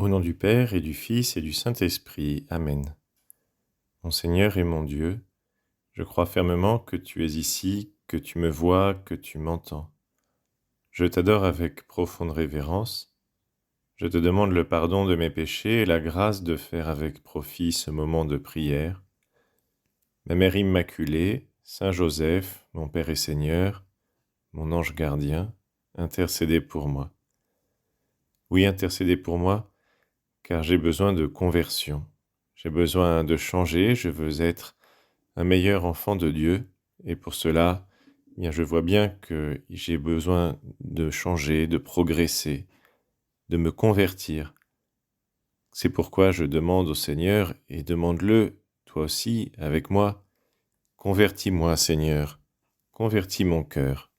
Au nom du Père et du Fils et du Saint-Esprit. Amen. Mon Seigneur et mon Dieu, je crois fermement que tu es ici, que tu me vois, que tu m'entends. Je t'adore avec profonde révérence. Je te demande le pardon de mes péchés et la grâce de faire avec profit ce moment de prière. Ma Mère Immaculée, Saint Joseph, mon Père et Seigneur, mon ange gardien, intercédez pour moi. Oui, intercédez pour moi, car j'ai besoin de conversion. J'ai besoin de changer, je veux être un meilleur enfant de Dieu, et pour cela, bien, je vois bien que j'ai besoin de changer, de progresser, de me convertir. C'est pourquoi je demande au Seigneur, et demande-le, toi aussi, avec moi, convertis-moi, Seigneur, convertis mon cœur.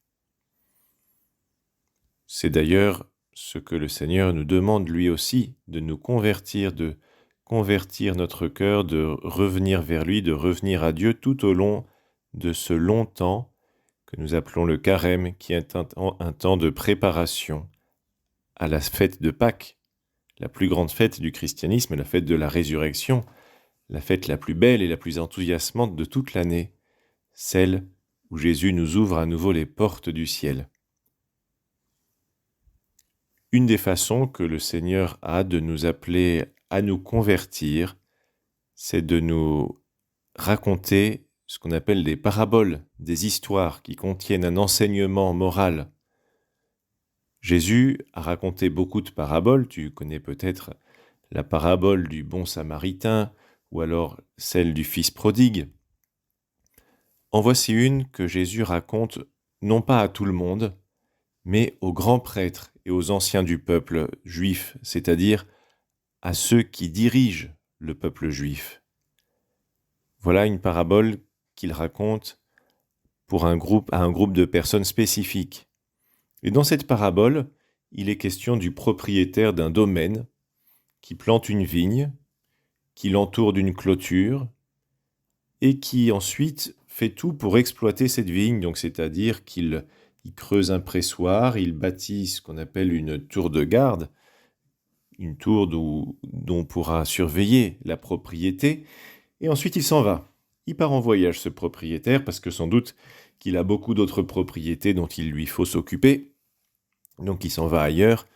C'est d'ailleurs ce que le Seigneur nous demande lui aussi, de nous convertir, de convertir notre cœur, de revenir vers lui, de revenir à Dieu tout au long de ce long temps que nous appelons le carême, qui est un temps de préparation à la fête de Pâques, la plus grande fête du christianisme, la fête de la résurrection, la fête la plus belle et la plus enthousiasmante de toute l'année, celle où Jésus nous ouvre à nouveau les portes du ciel. Une des façons que le Seigneur a de nous appeler à nous convertir, c'est de nous raconter ce qu'on appelle des paraboles, des histoires qui contiennent un enseignement moral. Jésus a raconté beaucoup de paraboles, tu connais peut-être la parabole du bon samaritain ou alors celle du fils prodigue. En voici une que Jésus raconte non pas à tout le monde, mais aux grands prêtres et aux anciens du peuple juif, c'est-à-dire à ceux qui dirigent le peuple juif. Voilà une parabole qu'il raconte à un groupe de personnes spécifiques. Et dans cette parabole, il est question du propriétaire d'un domaine qui plante une vigne, qui l'entoure d'une clôture, et qui ensuite fait tout pour exploiter cette vigne, donc c'est-à-dire qu'il creuse un pressoir, il bâtit ce qu'on appelle une tour de garde, une tour dont on pourra surveiller la propriété, et ensuite il s'en va. Il part en voyage, ce propriétaire, parce que sans doute qu'il a beaucoup d'autres propriétés dont il lui faut s'occuper, donc il s'en va ailleurs,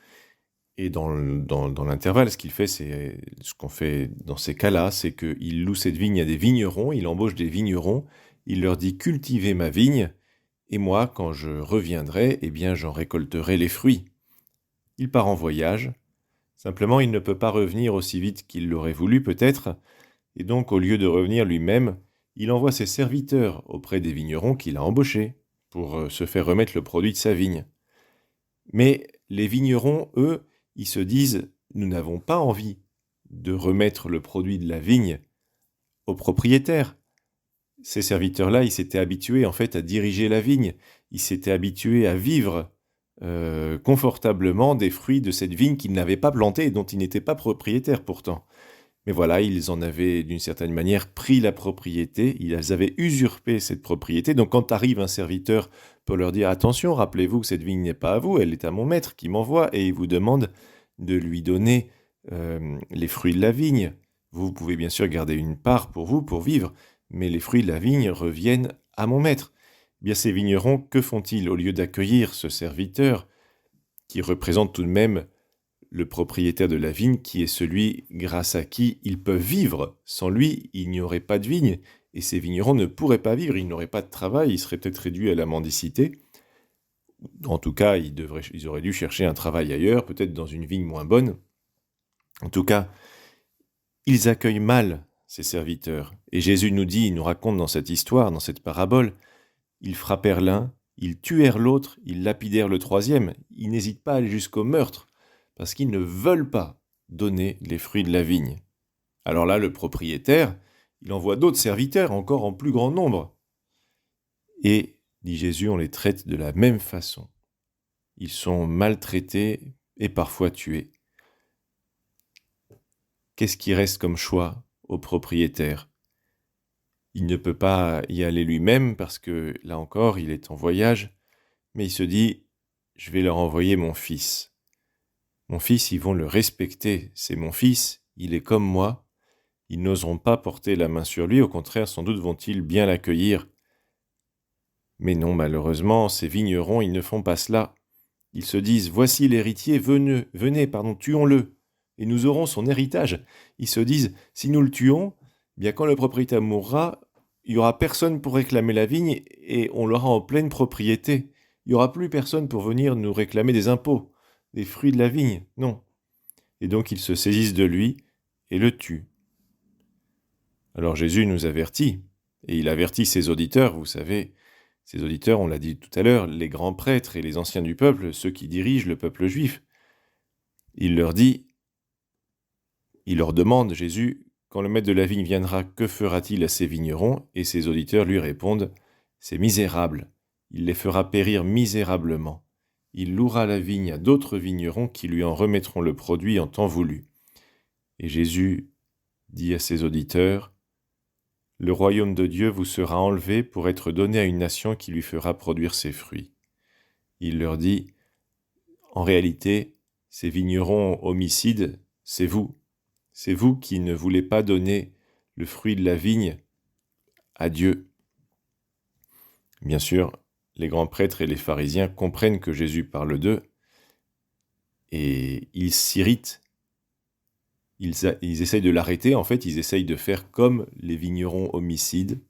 et dans l'intervalle, ce qu'on fait dans ces cas-là, c'est qu'il loue cette vigne à des vignerons, il embauche des vignerons, il leur dit « cultivez ma vigne, et moi, quand je reviendrai, eh bien j'en récolterai les fruits ». Il part en voyage, simplement il ne peut pas revenir aussi vite qu'il l'aurait voulu peut-être, et donc au lieu de revenir lui-même, il envoie ses serviteurs auprès des vignerons qu'il a embauchés pour se faire remettre le produit de sa vigne. Mais les vignerons, eux, ils se disent « nous n'avons pas envie de remettre le produit de la vigne au propriétaire ». Ces serviteurs-là, ils s'étaient habitués en fait à diriger la vigne, ils s'étaient habitués à vivre confortablement des fruits de cette vigne qu'ils n'avaient pas plantée et dont ils n'étaient pas propriétaires pourtant. Mais voilà, ils en avaient d'une certaine manière pris la propriété, ils avaient usurpé cette propriété. Donc quand arrive un serviteur pour leur dire « Attention, rappelez-vous que cette vigne n'est pas à vous, elle est à mon maître qui m'envoie et il vous demande de lui donner les fruits de la vigne. Vous pouvez bien sûr garder une part pour vous, pour vivre, mais les fruits de la vigne reviennent à mon maître. » Eh bien ces vignerons, que font-ils au lieu d'accueillir ce serviteur qui représente tout de même le propriétaire de la vigne, qui est celui grâce à qui ils peuvent vivre. Sans lui, il n'y aurait pas de vigne, et ces vignerons ne pourraient pas vivre, ils n'auraient pas de travail, ils seraient peut-être réduits à la mendicité. En tout cas, ils auraient dû chercher un travail ailleurs, peut-être dans une vigne moins bonne. En tout cas, ils accueillent mal ces serviteurs. Et Jésus il nous raconte dans cette histoire, dans cette parabole, ils frappèrent l'un, ils tuèrent l'autre, ils lapidèrent le troisième, ils n'hésitent pas à aller jusqu'au meurtre, parce qu'ils ne veulent pas donner les fruits de la vigne. Alors là, le propriétaire, il envoie d'autres serviteurs, encore en plus grand nombre. Et, dit Jésus, on les traite de la même façon. Ils sont maltraités et parfois tués. Qu'est-ce qui reste comme choix au propriétaire ? Il ne peut pas y aller lui-même parce que, là encore, il est en voyage, mais il se dit « je vais leur envoyer mon fils ». Mon fils, ils vont le respecter. C'est mon fils, il est comme moi. Ils n'oseront pas porter la main sur lui, au contraire, sans doute vont-ils bien l'accueillir. Mais non, malheureusement, ces vignerons, ils ne font pas cela. Ils se disent, voici l'héritier, venez, tuons-le, et nous aurons son héritage. Ils se disent, si nous le tuons, bien quand le propriétaire mourra, il n'y aura personne pour réclamer la vigne et on l'aura en pleine propriété. Il n'y aura plus personne pour venir nous réclamer des impôts, des fruits de la vigne, non. Et donc ils se saisissent de lui et le tuent. Alors Jésus nous avertit, et il avertit ses auditeurs, vous savez, ces auditeurs, on l'a dit tout à l'heure, les grands prêtres et les anciens du peuple, ceux qui dirigent le peuple juif. Il leur demande, Jésus, quand le maître de la vigne viendra, que fera-t-il à ces vignerons? Et ses auditeurs lui répondent, c'est misérable, il les fera périr misérablement. Il louera la vigne à d'autres vignerons qui lui en remettront le produit en temps voulu. Et Jésus dit à ses auditeurs, le royaume de Dieu vous sera enlevé pour être donné à une nation qui lui fera produire ses fruits. Il leur dit, en réalité, ces vignerons homicides, c'est vous. C'est vous qui ne voulez pas donner le fruit de la vigne à Dieu. Bien sûr, les grands prêtres et les pharisiens comprennent que Jésus parle d'eux et ils s'irritent. Ils essayent de l'arrêter, en fait, ils essayent de faire comme les vignerons homicides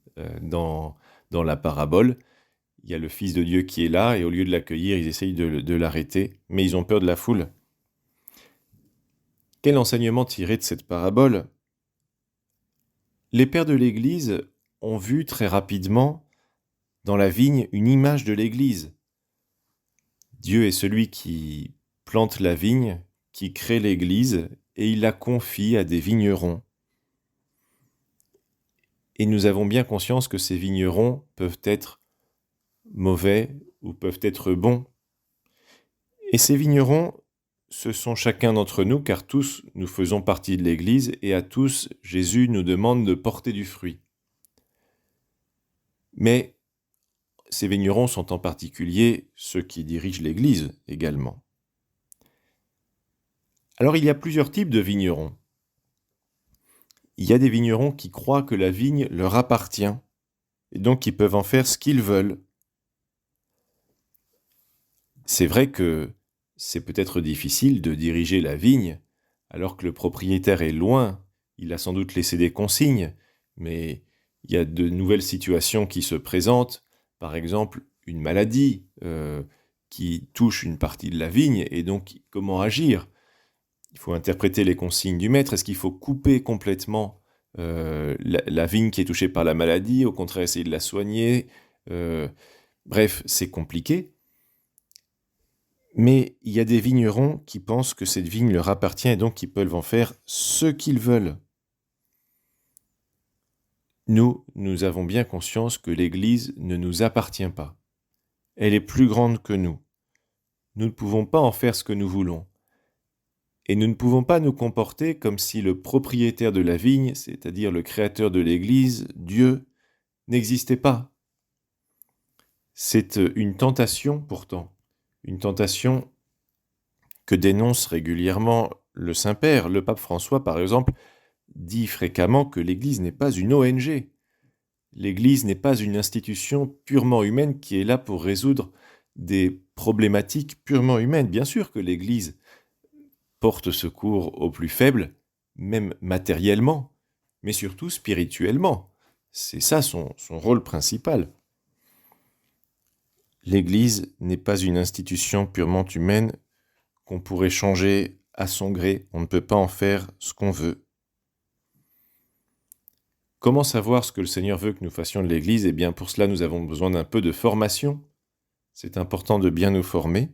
dans la parabole. Il y a le Fils de Dieu qui est là, et au lieu de l'accueillir, ils essayent de l'arrêter, mais ils ont peur de la foule. Quel enseignement tirer de cette parabole? Les pères de l'Église ont vu très rapidement dans la vigne une image de l'Église. Dieu est celui qui plante la vigne, qui crée l'Église, et il la confie à des vignerons. Et nous avons bien conscience que ces vignerons peuvent être mauvais ou peuvent être bons. Et ces vignerons, ce sont chacun d'entre nous, car tous nous faisons partie de l'Église, et à tous, Jésus nous demande de porter du fruit. Mais ces vignerons sont en particulier ceux qui dirigent l'Église également. Alors il y a plusieurs types de vignerons. Il y a des vignerons qui croient que la vigne leur appartient, et donc ils peuvent en faire ce qu'ils veulent. C'est vrai que c'est peut-être difficile de diriger la vigne, alors que le propriétaire est loin, il a sans doute laissé des consignes, mais il y a de nouvelles situations qui se présentent, par exemple une maladie qui touche une partie de la vigne, et donc comment agir? Il faut interpréter les consignes du maître. Est-ce qu'il faut couper complètement la vigne qui est touchée par la maladie, au contraire essayer de la soigner? Bref, c'est compliqué. Mais il y a des vignerons qui pensent que cette vigne leur appartient et donc ils peuvent en faire ce qu'ils veulent. Nous avons bien conscience que l'Église ne nous appartient pas. Elle est plus grande que nous. Nous ne pouvons pas en faire ce que nous voulons. Et nous ne pouvons pas nous comporter comme si le propriétaire de la vigne, c'est-à-dire le créateur de l'Église, Dieu, n'existait pas. C'est une tentation pourtant, une tentation que dénonce régulièrement le Saint-Père. Le pape François, par exemple, dit fréquemment que l'Église n'est pas une ONG. L'Église n'est pas une institution purement humaine qui est là pour résoudre des problématiques purement humaines. Bien sûr que l'Église porte secours aux plus faibles, même matériellement, mais surtout spirituellement. C'est ça son rôle principal. L'Église n'est pas une institution purement humaine qu'on pourrait changer à son gré. On ne peut pas en faire ce qu'on veut. Comment savoir ce que le Seigneur veut que nous fassions de l'Église? Eh bien, pour cela, nous avons besoin d'un peu de formation. C'est important de bien nous former.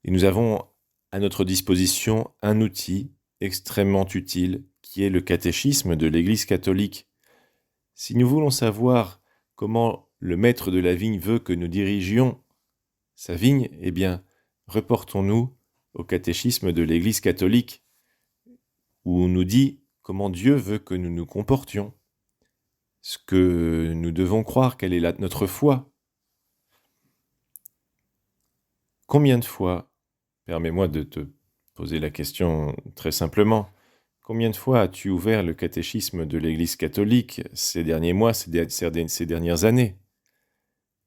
Et nous avons à notre disposition un outil extrêmement utile qui est le catéchisme de l'Église catholique. Si nous voulons savoir comment le maître de la vigne veut que nous dirigions sa vigne, eh bien, reportons-nous au catéchisme de l'Église catholique, où on nous dit comment Dieu veut que nous nous comportions, ce que nous devons croire, quelle est notre foi. Combien de fois, permets-moi de te poser la question très simplement. Combien de fois as-tu ouvert le catéchisme de l'Église catholique ces derniers mois, ces dernières années?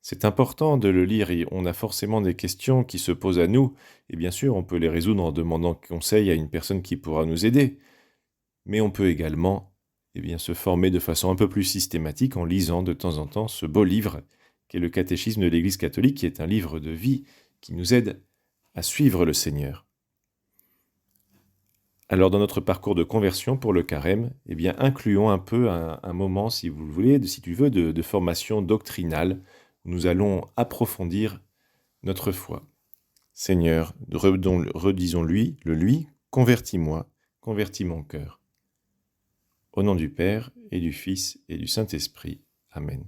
C'est important de le lire et on a forcément des questions qui se posent à nous, et bien sûr, on peut les résoudre en demandant conseil à une personne qui pourra nous aider. Mais on peut également se former de façon un peu plus systématique en lisant de temps en temps ce beau livre qu'est le Catéchisme de l'Église catholique, qui est un livre de vie qui nous aide à suivre le Seigneur. Alors dans notre parcours de conversion pour le carême, incluons un peu un moment, si vous le voulez, si tu veux, de formation doctrinale. Nous allons approfondir notre foi. Seigneur, redisons-lui, convertis-moi, convertis mon cœur. Au nom du Père, et du Fils, et du Saint-Esprit. Amen.